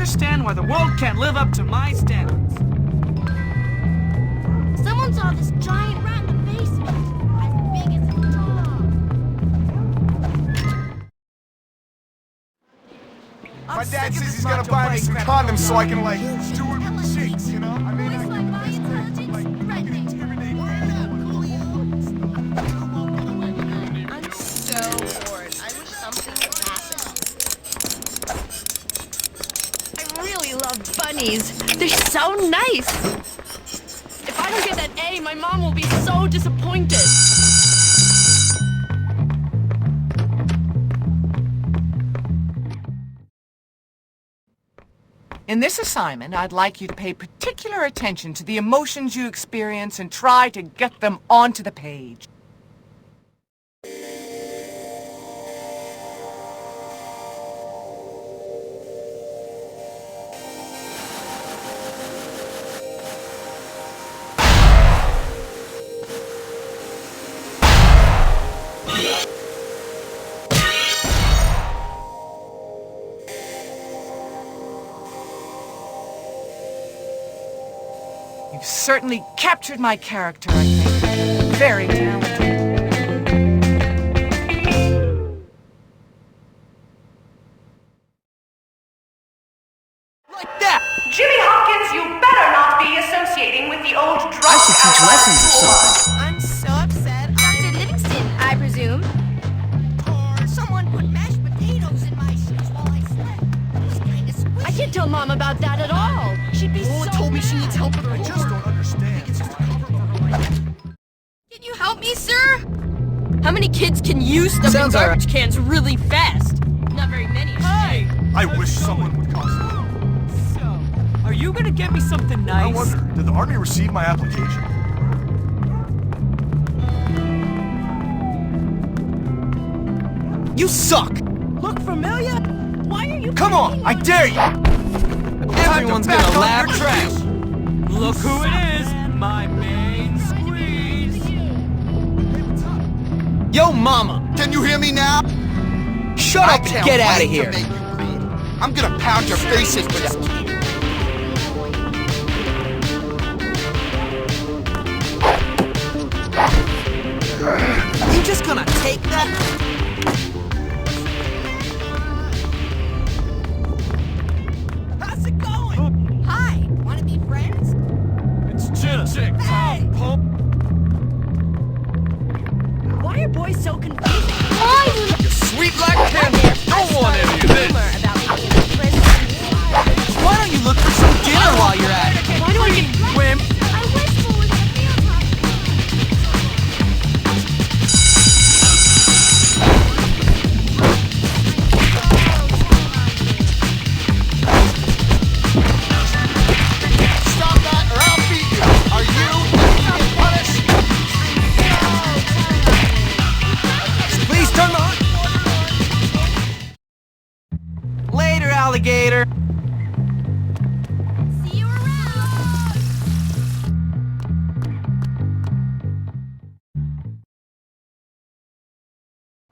understand why the world can't live up to my standards. Someone saw this giant rat in the basement, as big as a dog. My dad says he's gonna buy me some condoms so I can, like, do it with chicks, you know? I mean, I'm so bored. I wish something would happen. I really love bunnies. They're so nice. If I don't get that A, my mom will be so disappointed. In this assignment, I'd like you to pay particular attention to the emotions you experience and try to get them onto the page. You've certainly captured my character, I think. Very talented. Like that! Jimmy Hopkins, you better not be associating with the old drug. I should teach lessons or something. I'm so upset. Dr. Livingston, I presume. Or someone put mashed potatoes in my shoes while I slept. It was kind of squishy. I can't tell Mom about that at all. She'd be so told me she needs help with her I just don't understand. It's just a cover for her life. Can you help me, sir? How many kids can use stuff in Sounds all garbage cans really fast? Not very many. Hey! I wish someone would cause it. So, are you gonna get me something nice? I wonder, did the Army receive my application? You suck! Look familiar? Why are you? Come on, I dare you! Everyone's Time to gonna back laugh. up your trash. Look who it is! My main squeeze! Yo, mama! Can you hear me now? Shut up and get out of here! I'm gonna pound your faces with it. You just gonna take that? How's it going? Hi, wanna be friends? It's just Tom Pump. Why are boys so confusing? You sweet black candle! Don't want any of this! Why don't you look for some dinner while you're at it? Why do I get Wimp! I wish Paul was a field hockey. Stop that or I'll beat you. Are you being punished? Please turn on. Later, alligator. See you around.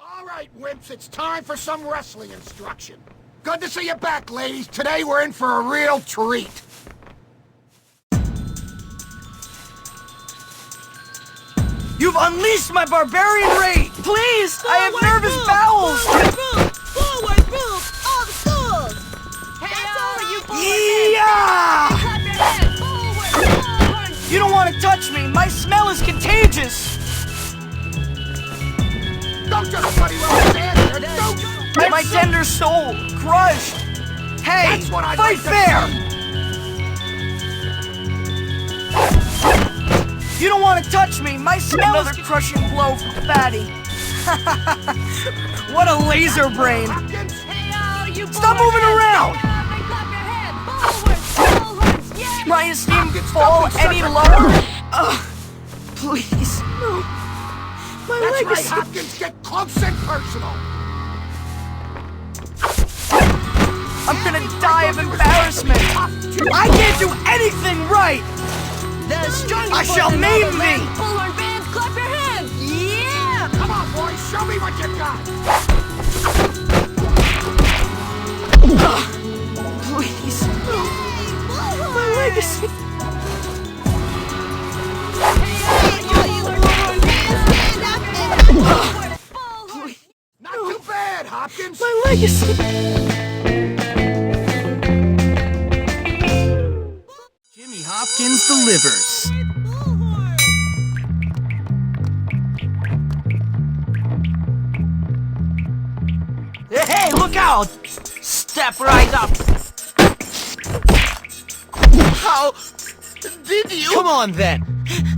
All right, wimps, it's time for some wrestling instruction. Good to see you back, ladies. Today we're in for a real treat. You've unleashed my barbarian rage! Please! I have nervous bowels! Forward move! All the schools! Hey, you Yeah! clap your hands! Forward! You don't want to touch me! My smell is contagious! Don't just buddy well stand there. Don't. My tender soul, crushed! Hey, That's what I'd fight like to fair! You don't want to touch me! My smell is another crushing blow from Fatty! What a laser brain! Hey, you Stop moving around! Clap your hands! Forward! Yeah! My esteem fall any lower? Please, no. My That's right, legacy. Hopkins. Get close and personal. I'm gonna die of embarrassment. I can't do anything right. The strongest I shall boys in maim all the land. thee. Bullhorn bands, clap your hands! Yeah! Come on, boys. Show me what you got. Please. Hopkins delivers. Hey, look out! Step right up! How did you? Come on then.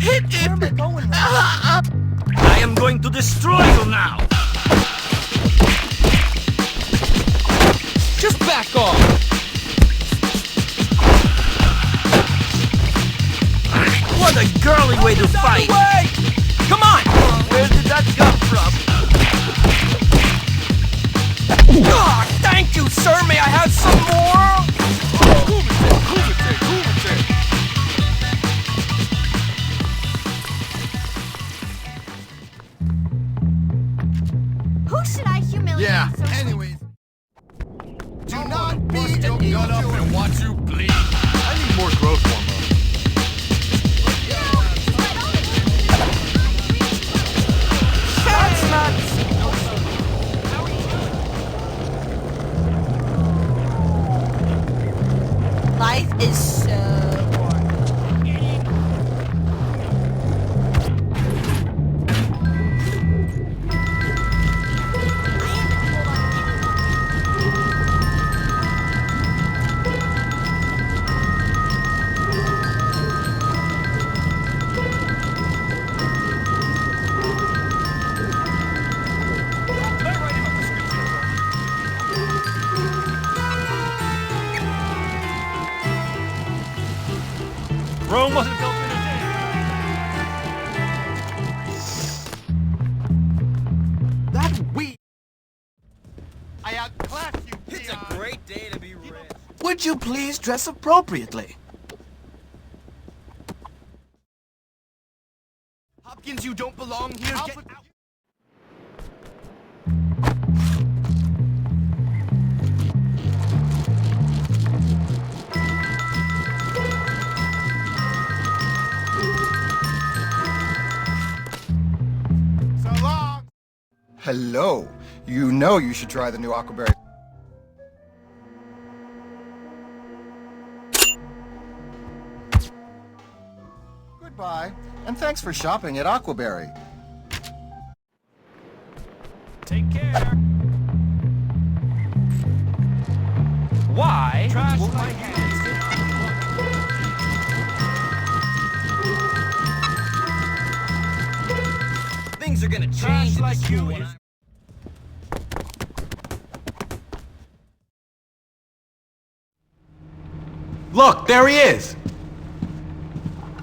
Hit it. Where am I going? I am going to destroy you now! Just back off. What a girly way to fight! Come on. Where did that come from? Thank you, sir. May I have some more? Who should I humiliate? Yeah, so anyways. Do not be Bust your gut up and watch you bleed. I need more growth hormone. That's not... Life is so boring. Rome wasn't built in a day. That weed. I outclassed you, It's a great day to be rich. Would you please dress appropriately? Hopkins, you don't belong here. So long. Hello. You know you should try the new Aquaberry. Goodbye, and thanks for shopping at Aquaberry. Take care. Why? Trash will my hands. Things are gonna change Like like you you. is... Look, there he is.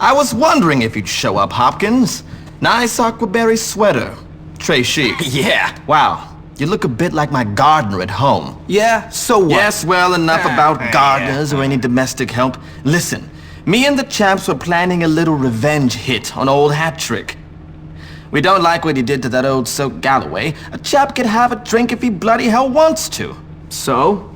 I was wondering if you'd show up, Hopkins. Nice Aquaberry sweater. Très chic. Yeah. Wow, you look a bit like my gardener at home. Yeah, so what? Yes, well, enough about gardeners or any domestic help. Listen, me and the champs were planning a little revenge hit on old Hat-Trick. We don't like what he did to that old soak Galloway. A chap could have a drink if he bloody hell wants to. So?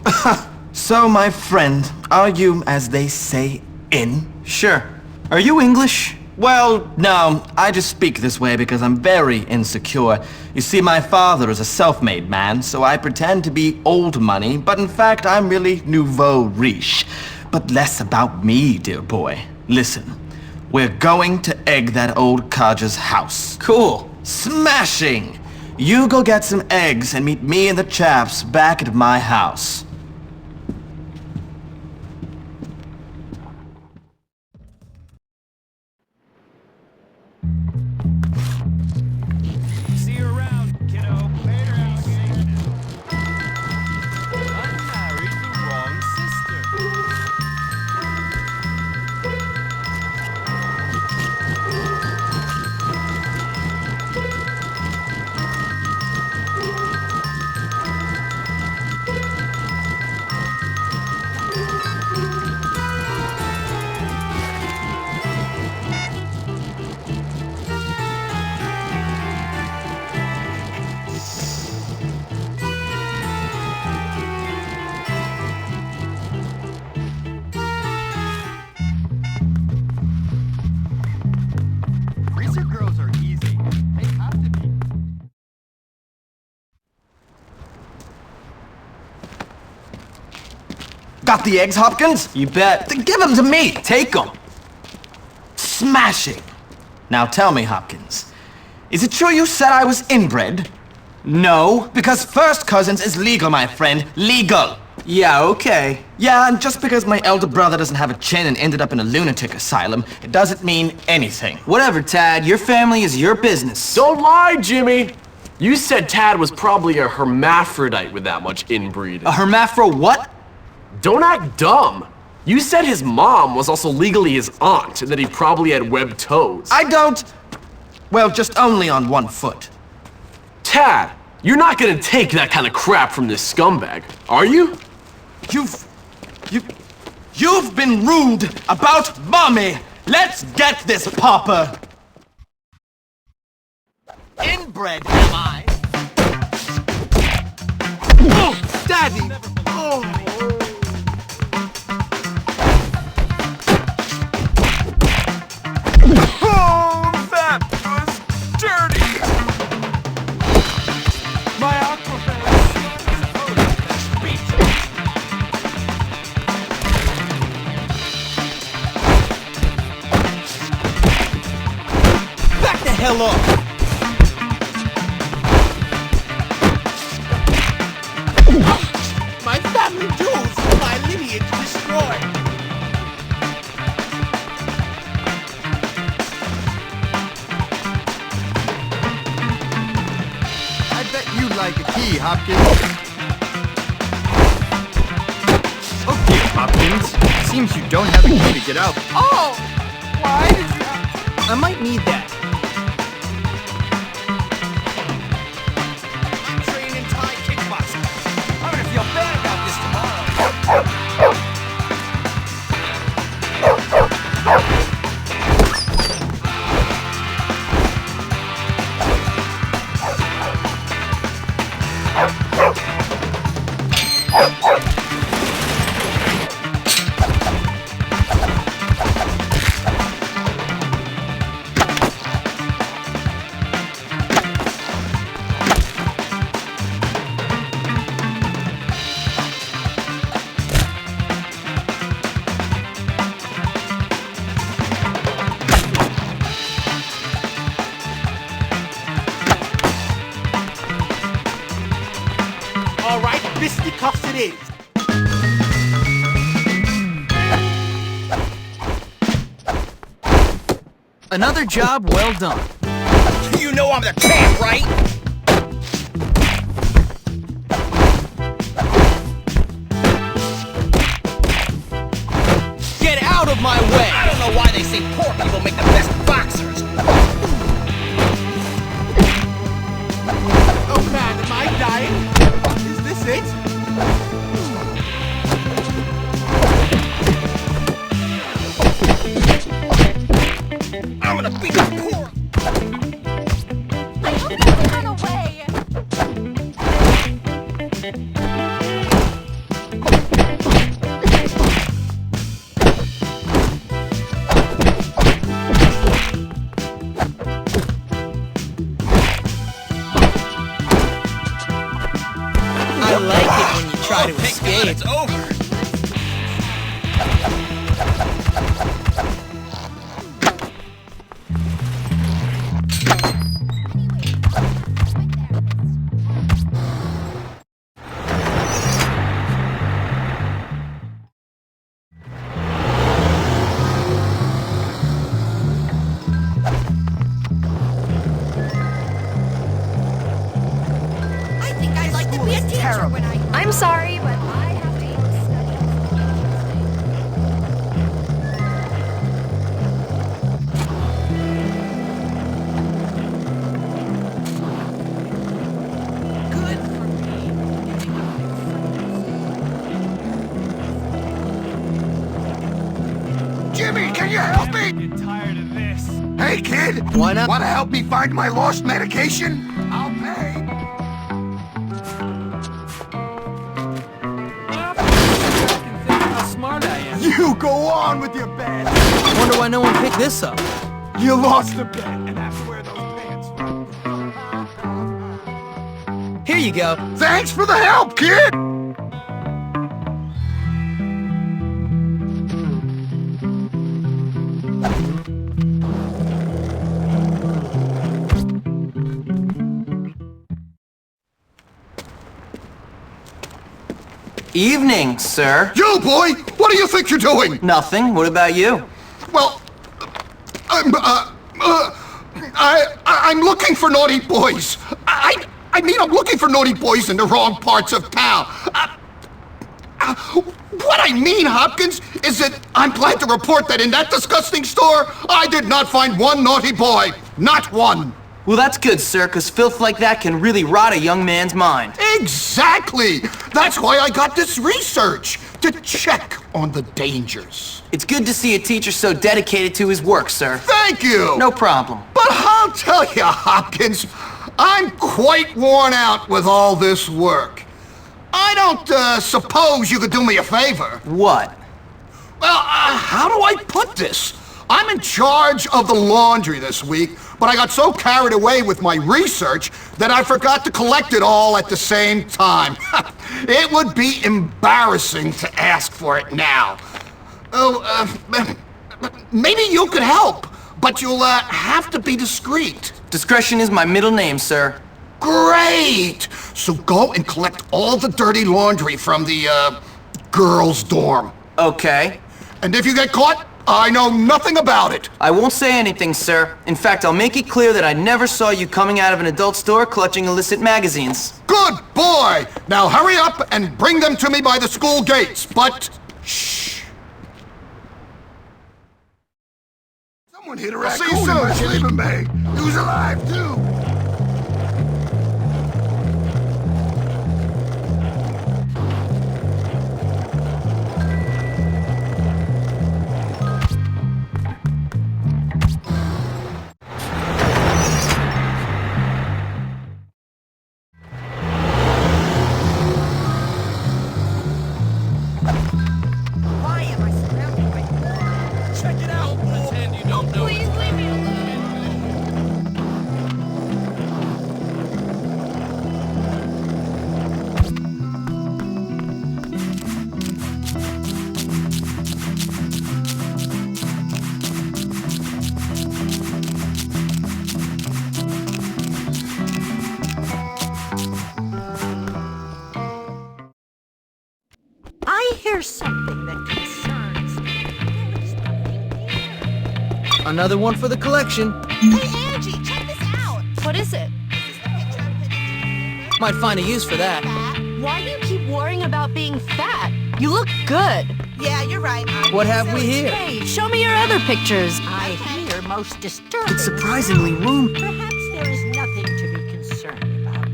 So, my friend, are you, as they say, in? Sure. Are you English? Well, no, I just speak this way because I'm very insecure. You see, my father is a self-made man, so I pretend to be old money, but in fact, I'm really nouveau riche. But less about me, dear boy. Listen, we're going to egg that old codger's house. Cool. Smashing! You go get some eggs and meet me and the chaps back at my house. See you around, kiddo. Later, I married the wrong sister. Greaser girls are easy. They have to be. Got the eggs, Hopkins? You bet. Then give them to me! Take them. smashing. Now tell me, Hopkins, is it true you said I was inbred? No, because first cousins is legal, my friend. Legal. Yeah, okay. Yeah, and just because my elder brother doesn't have a chin and ended up in a lunatic asylum, it doesn't mean anything. Whatever, Tad. Your family is your business. Don't lie, Jimmy! You said Tad was probably a hermaphrodite with that much inbreeding. A hermaphro what? Don't act dumb! You said his mom was also legally his aunt, and that he probably had webbed toes. I don't... Well, just only on one foot. Tad, you're not gonna take that kind of crap from this scumbag, are you? You've been rude about Mommy! Let's get this, Papa! Inbred, am I? Oh, Daddy! Oh. Oh, that was dirty! My Back the hell up! My family jewels, my lineage destroyed. I bet you like a key, Hopkins. Okay, Hopkins. Seems you don't have a key to get out. Oh! Why did you... I might need that. I'm training Thai kickboxing. I'm gonna feel bad about this tomorrow. All right, fisticuffs it is. Another job well done. You know I'm the champ, right? Get out of my way! I don't know why they say poor people make the best boxers. Oh man, am I dying? Is this it? I'm gonna beat the poor. I hope they run away. I like it when you try to escape. It's over. I think I'd like to be a teacher when I'm sorry, but I have to Good for me. Jimmy, can you help me? Get tired of this. Hey, kid. Why not? Want to help me find my lost medication? I'll pay. How smart I am. You go on with your bed. Wonder why no one picked this up. You lost a bet, and that's where those pants from. Here you go. Thanks for the help, kid. Evening, sir. You, boy! What do you think you're doing? Nothing. What about you? Well, I'm looking for naughty boys. I mean, I'm looking for naughty boys in the wrong parts of town. What I mean, Hopkins, is that I'm glad to report that in that disgusting store, I did not find one naughty boy. Not one. Well, that's good, sir, because filth like that can really rot a young man's mind. Exactly! That's why I got this research, to check on the dangers. It's good to see a teacher so dedicated to his work, sir. Thank you! No problem. But I'll tell you, Hopkins, I'm quite worn out with all this work. I don't suppose you could do me a favor. What? Well, how do I put this? I'm in charge of the laundry this week, but I got so carried away with my research that I forgot to collect it all at the same time. It would be embarrassing to ask for it now. Maybe you could help, but you'll have to be discreet. Discretion is my middle name, sir. Great! So go and collect all the dirty laundry from the, girls' dorm. Okay. And if you get caught, I know nothing about it. I won't say anything, sir. In fact, I'll make it clear that I never saw you coming out of an adult store clutching illicit magazines. Good boy! Now hurry up and bring them to me by the school gates, but shh. Someone hit a raccoon in my sleeping bag. He was alive, too. Here's something that concerns me. Another one for the collection. Hey, Angie, check this out. What is it? Might find a use for that. Why do you keep worrying about being fat? You look good. Yeah, you're right. What have we here? Hey, show me your other pictures. I hear most disturbing. It's surprisingly roomy. Perhaps there is nothing to be concerned about.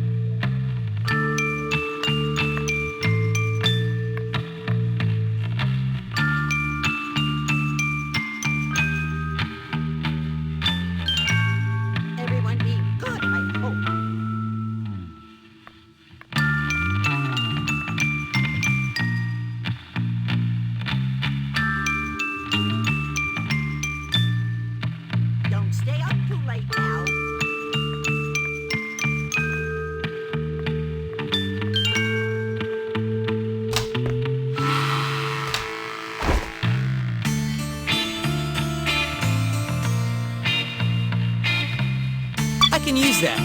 Everyone being good, I hope. Don't stay up too late now. I can use that.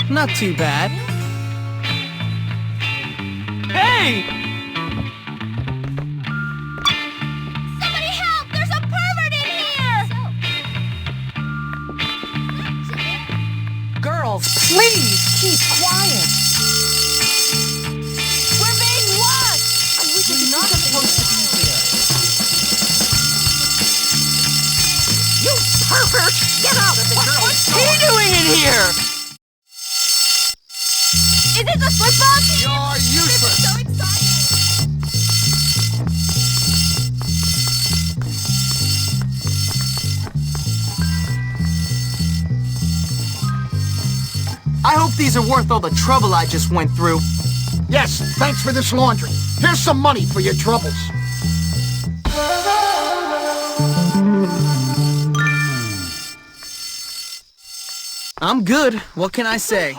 Not too bad. Hey! Somebody help! There's a pervert in here! Girls, please keep quiet. We're being watched! You're not supposed to be here. You pervert! Get out of the girl's What's he doing in here? Is it the football team? You're useless. So exciting! I hope these are worth all the trouble I just went through. Yes, thanks for this laundry. Here's some money for your troubles. I'm good. What can I say?